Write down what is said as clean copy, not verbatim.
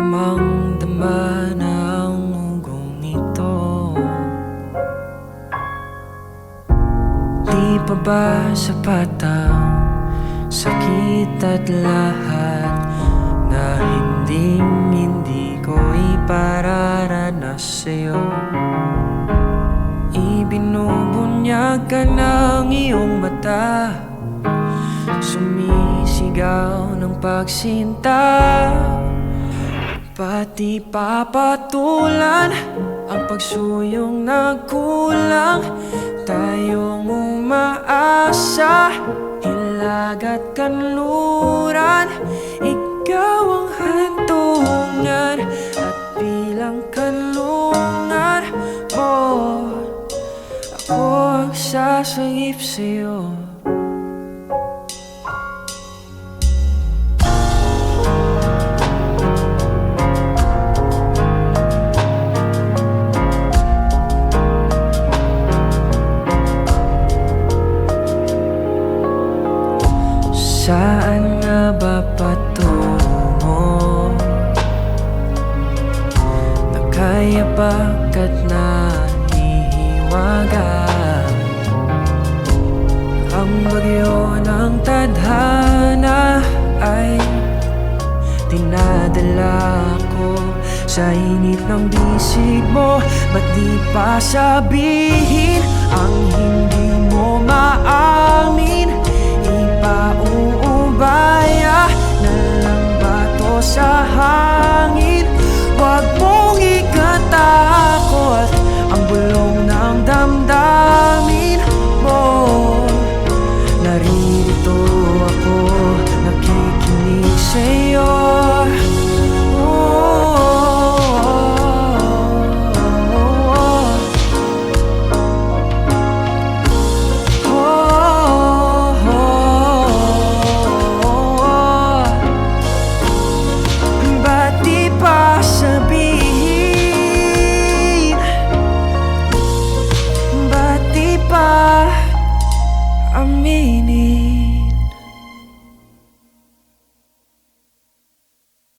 Damang-dama na ang ugong ito. Di pa ba sapat ang sakit at lahat na hindi ko ipararanas sa'yo? Ibinubunyag ka ng iyong mata, sumisigaw ng pagsinta. Pati papatulan ang pagsuyong nagkulang. Tayong umaasa, hilag at kanluran. Ikaw ang hantungan at bilang kanlungan mo, ako ang sasagip sa'yo. Saan nga ba patungo? Nakayapak at nahihiwaga. Ang bagyo ng tadhana ay dinadala ko sa init ng bisig mo. Ba't di pa sabihin ang hindi mo maamin? Ipauubaya na lang ba to sa hangin? Huwag mong ikatakot ang bulong ng damdamin mo. Naririto ako, nakikinig sa'yo. Amin.